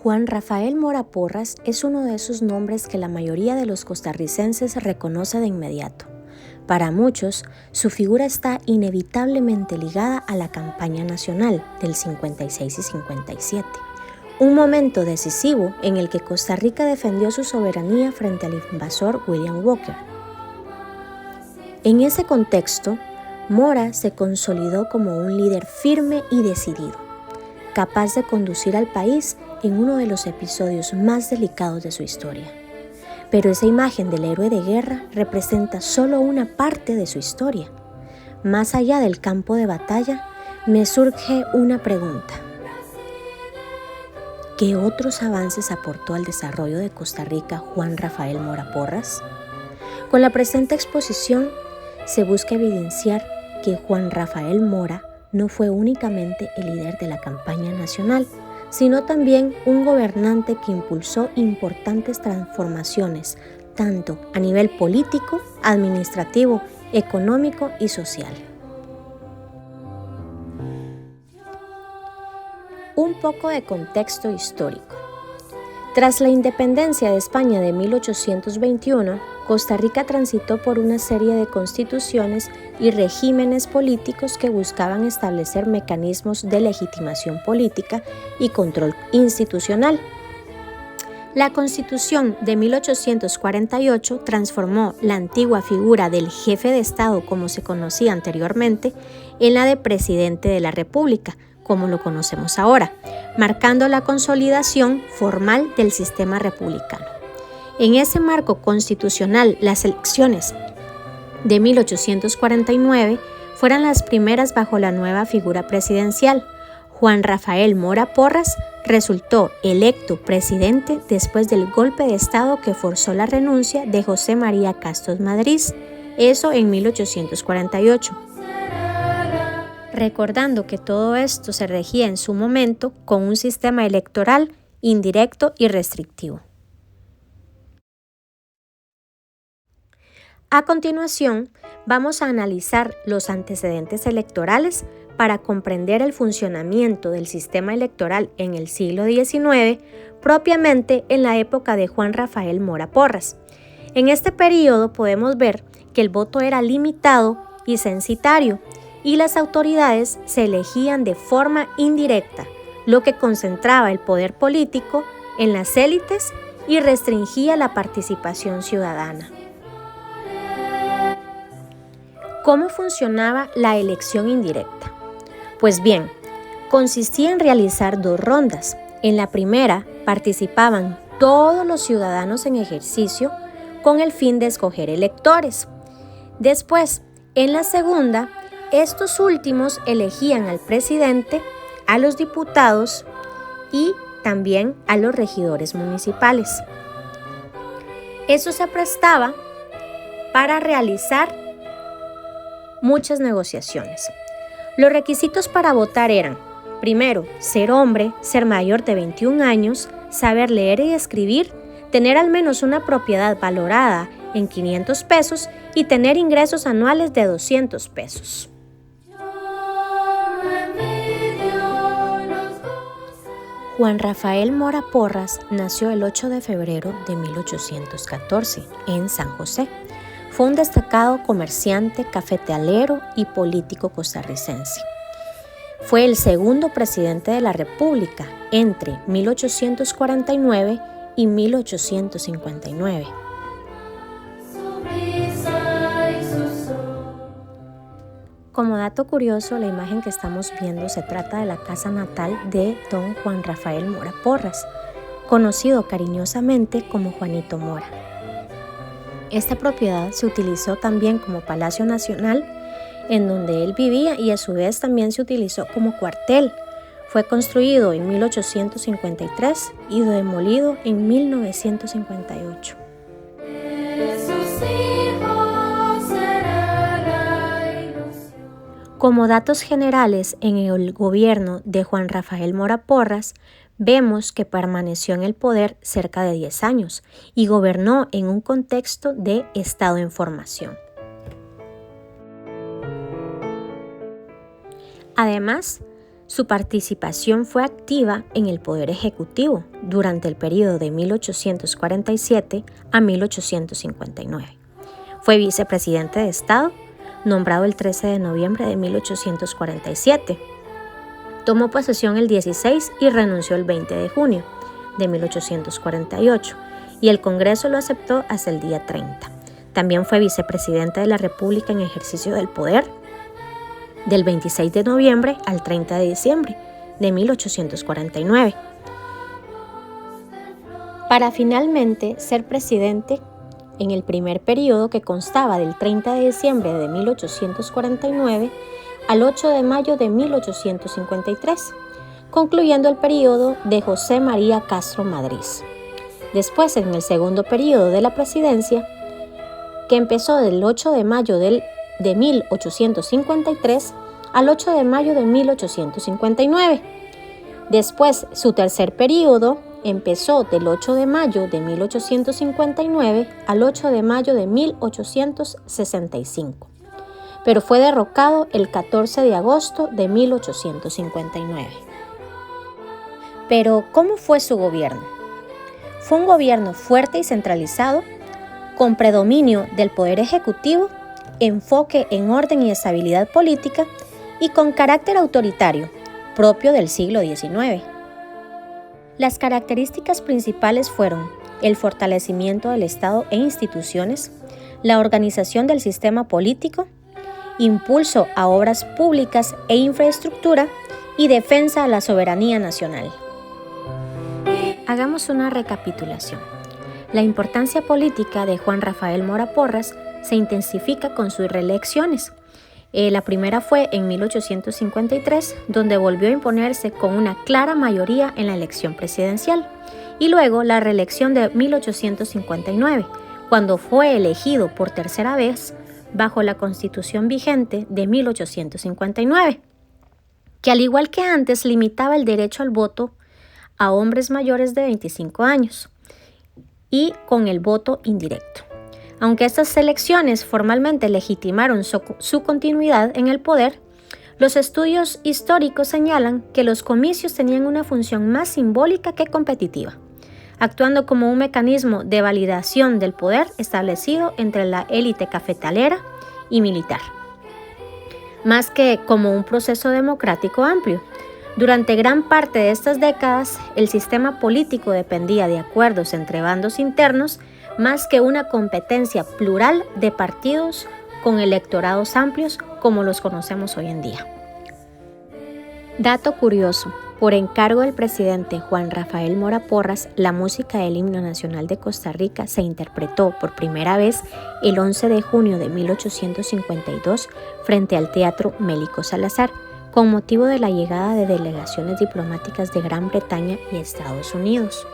Juan Rafael Mora Porras es uno de esos nombres que la mayoría de los costarricenses reconoce de inmediato. Para muchos, su figura está inevitablemente ligada a la campaña nacional del 56 y 57, un momento decisivo en el que Costa Rica defendió su soberanía frente al invasor William Walker. En ese contexto, Mora se consolidó como un líder firme y decidido, capaz de conducir al país en uno de los episodios más delicados de su historia. Pero esa imagen del héroe de guerra representa solo una parte de su historia. Más allá del campo de batalla, me surge una pregunta. ¿Qué otros avances aportó al desarrollo de Costa Rica Juan Rafael Mora Porras? Con la presente exposición, se busca evidenciar que Juan Rafael Mora no fue únicamente el líder de la campaña nacional, sino también un gobernante que impulsó importantes transformaciones, tanto a nivel político, administrativo, económico y social. Un poco de contexto histórico. Tras la independencia de España de 1821, Costa Rica transitó por una serie de constituciones y regímenes políticos que buscaban establecer mecanismos de legitimación política y control institucional. La Constitución de 1848 transformó la antigua figura del jefe de Estado, como se conocía anteriormente, en la de presidente de la República, como lo conocemos ahora, marcando la consolidación formal del sistema republicano. En ese marco constitucional, las elecciones de 1849 fueron las primeras bajo la nueva figura presidencial. Juan Rafael Mora Porras resultó electo presidente después del golpe de Estado que forzó la renuncia de José María Castos Madrid, eso en 1848. Recordando que todo esto se regía en su momento con un sistema electoral indirecto y restrictivo. A continuación, vamos a analizar los antecedentes electorales para comprender el funcionamiento del sistema electoral en el siglo XIX, propiamente en la época de Juan Rafael Mora Porras. En este periodo podemos ver que el voto era limitado y censitario, y las autoridades se elegían de forma indirecta, lo que concentraba el poder político en las élites y restringía la participación ciudadana. ¿Cómo funcionaba la elección indirecta? Pues bien, consistía en realizar 2 rondas. En la primera participaban todos los ciudadanos en ejercicio con el fin de escoger electores. Después, en la segunda, estos últimos elegían al presidente, a los diputados y también a los regidores municipales. Eso se prestaba para realizar muchas negociaciones. Los requisitos para votar eran, primero, ser hombre, ser mayor de 21 años, saber leer y escribir, tener al menos una propiedad valorada en 500 pesos y tener ingresos anuales de 200 pesos. Juan Rafael Mora Porras nació el 8 de febrero de 1814 en San José. Fue un destacado comerciante, cafetalero y político costarricense. Fue el segundo presidente de la República entre 1849 y 1859. Como dato curioso, la imagen que estamos viendo se trata de la casa natal de don Juan Rafael Mora Porras, conocido cariñosamente como Juanito Mora. Esta propiedad se utilizó también como Palacio Nacional, en donde él vivía, y a su vez también se utilizó como cuartel. Fue construido en 1853 y demolido en 1958. Como datos generales, en el gobierno de Juan Rafael Mora Porras, vemos que permaneció en el poder cerca de 10 años y gobernó en un contexto de estado en formación. Además, Su participación fue activa en el Poder Ejecutivo durante el periodo de 1847 a 1859. Fue vicepresidente de Estado, nombrado el 13 de noviembre de 1847. Tomó posesión el 16 y renunció el 20 de junio de 1848, y el Congreso lo aceptó hasta el día 30. También fue vicepresidente de la República en ejercicio del poder del 26 de noviembre al 30 de diciembre de 1849. Para finalmente ser presidente en el primer periodo, que constaba del 30 de diciembre de 1849 al 8 de mayo de 1853, concluyendo el periodo de José María Castro Madrid. Después, en el segundo periodo de la presidencia, que empezó del 8 de mayo de 1853 al 8 de mayo de 1859. Después, su tercer periodo empezó del 8 de mayo de 1859 al 8 de mayo de 1865, pero fue derrocado el 14 de agosto de 1859. Pero, ¿cómo fue su gobierno? Fue un gobierno fuerte y centralizado, con predominio del poder ejecutivo, enfoque en orden y estabilidad política y con carácter autoritario, propio del siglo XIX. Las características principales fueron el fortalecimiento del Estado e instituciones, la organización del sistema político, impulso a obras públicas e infraestructura y defensa a la soberanía nacional. Hagamos una recapitulación. La importancia política de Juan Rafael Mora Porras se intensifica con sus reelecciones. La primera fue en 1853, donde volvió a imponerse con una clara mayoría en la elección presidencial, y luego la reelección de 1859, cuando fue elegido por tercera vez bajo la Constitución vigente de 1859, que al igual que antes limitaba el derecho al voto a hombres mayores de 25 años y con el voto indirecto. Aunque estas elecciones formalmente legitimaron su continuidad en el poder, los estudios históricos señalan que los comicios tenían una función más simbólica que competitiva, actuando como un mecanismo de validación del poder establecido entre la élite cafetalera y militar, más que como un proceso democrático amplio. Durante gran parte de estas décadas, el sistema político dependía de acuerdos entre bandos internos más que una competencia plural de partidos con electorados amplios como los conocemos hoy en día. Dato curioso: por encargo del presidente Juan Rafael Mora Porras, la música del himno nacional de Costa Rica se interpretó por primera vez el 11 de junio de 1852 frente al Teatro Mélico Salazar, con motivo de la llegada de delegaciones diplomáticas de Gran Bretaña y Estados Unidos.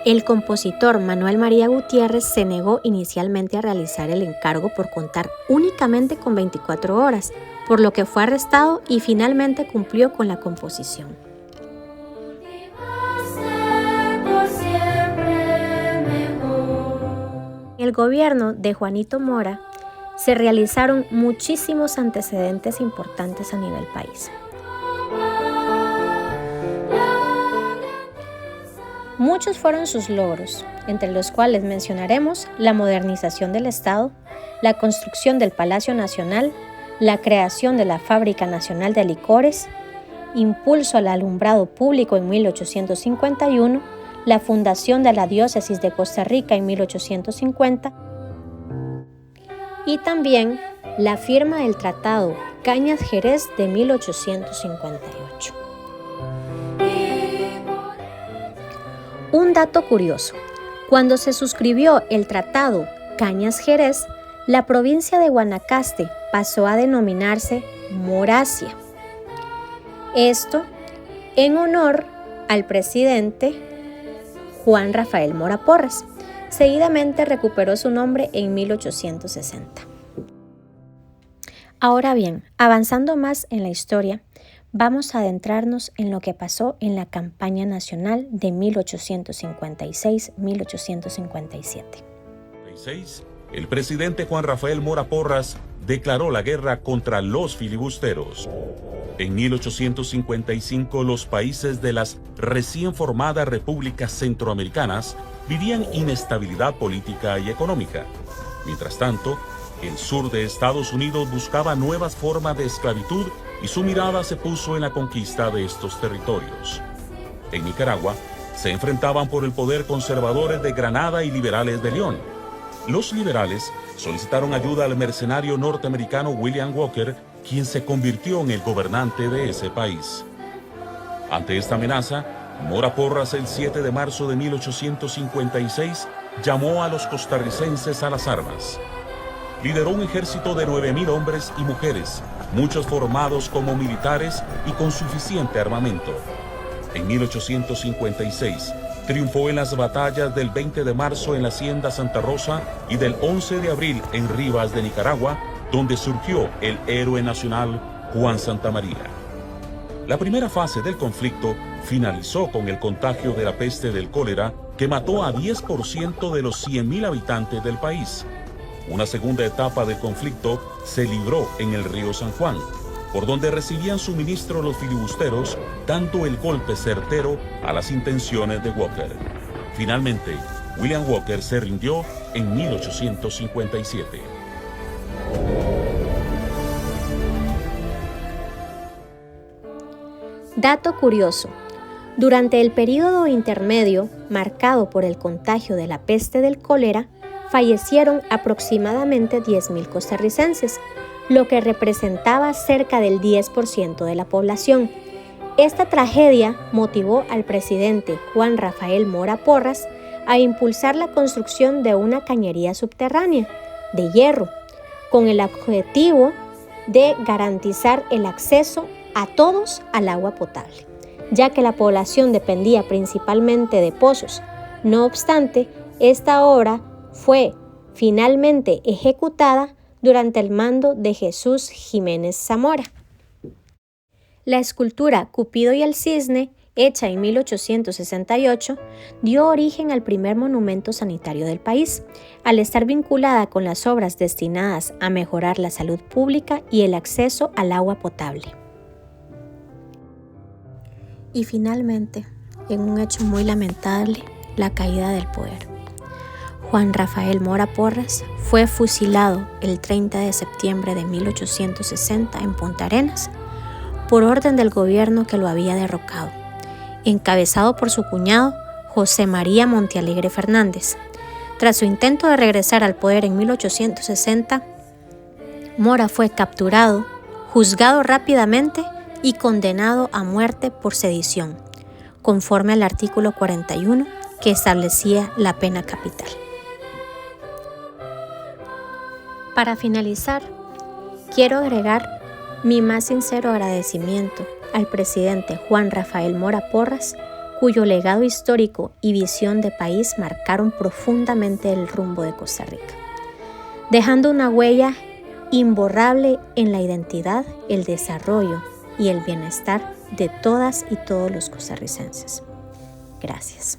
El compositor Manuel María Gutiérrez se negó inicialmente a realizar el encargo por contar únicamente con 24 horas, por lo que fue arrestado y finalmente cumplió con la composición. En el gobierno de Juanito Mora se realizaron muchísimos antecedentes importantes a nivel país. Muchos fueron sus logros, entre los cuales mencionaremos la modernización del Estado, la construcción del Palacio Nacional, la creación de la Fábrica Nacional de Licores, impulso al alumbrado público en 1851, la fundación de la Diócesis de Costa Rica en 1850 y también la firma del Tratado Cañas-Jerez de 1858. Un dato curioso: cuando se suscribió el Tratado Cañas-Jerez, la provincia de Guanacaste pasó a denominarse Moracia. Esto en honor al presidente Juan Rafael Mora Porras. Seguidamente recuperó su nombre en 1860. Ahora bien, avanzando más en la historia, vamos a adentrarnos en lo que pasó en la campaña nacional de 1856-1857. El presidente Juan Rafael Mora Porras declaró la guerra contra los filibusteros. En 1855, los países de las recién formadas repúblicas centroamericanas vivían inestabilidad política y económica. Mientras tanto, el sur de Estados Unidos buscaba nuevas formas de esclavitud y su mirada se puso en la conquista de estos territorios. En Nicaragua, se enfrentaban por el poder conservadores de Granada y liberales de León. Los liberales solicitaron ayuda al mercenario norteamericano William Walker, quien se convirtió en el gobernante de ese país. Ante esta amenaza, Mora Porras el 7 de marzo de 1856 llamó a los costarricenses a las armas. Lideró un ejército de 9,000 hombres y mujeres, muchos formados como militares y con suficiente armamento. En 1856, triunfó en las batallas del 20 de marzo en la Hacienda Santa Rosa y del 11 de abril en Rivas de Nicaragua, donde surgió el héroe nacional Juan Santamaría. La primera fase del conflicto finalizó con el contagio de la peste del cólera, que mató a 10% de los 100,000 habitantes del país. Una segunda etapa del conflicto se libró en el río San Juan, por donde recibían suministro los filibusteros, dando el golpe certero a las intenciones de Walker. Finalmente, William Walker se rindió en 1857. Dato curioso. Durante el período intermedio, marcado por el contagio de la peste del cólera, fallecieron aproximadamente 10,000 costarricenses, lo que representaba cerca del 10% de la población. Esta tragedia motivó al presidente Juan Rafael Mora Porras a impulsar la construcción de una cañería subterránea de hierro, con el objetivo de garantizar el acceso a todos al agua potable, ya que la población dependía principalmente de pozos. No obstante, esta obra fue finalmente ejecutada durante el mando de Jesús Jiménez Zamora. La escultura Cupido y el Cisne, hecha en 1868, dio origen al primer monumento sanitario del país, al estar vinculada con las obras destinadas a mejorar la salud pública y el acceso al agua potable. Y finalmente, en un hecho muy lamentable, la caída del poder. Juan Rafael Mora Porras fue fusilado el 30 de septiembre de 1860 en Punta Arenas por orden del gobierno que lo había derrocado, encabezado por su cuñado José María Montealegre Fernández. Tras su intento de regresar al poder en 1860, Mora fue capturado, juzgado rápidamente y condenado a muerte por sedición, conforme al artículo 41 que establecía la pena capital. Para finalizar, quiero agregar mi más sincero agradecimiento al presidente Juan Rafael Mora Porras, cuyo legado histórico y visión de país marcaron profundamente el rumbo de Costa Rica, dejando una huella imborrable en la identidad, el desarrollo y el bienestar de todas y todos los costarricenses. Gracias.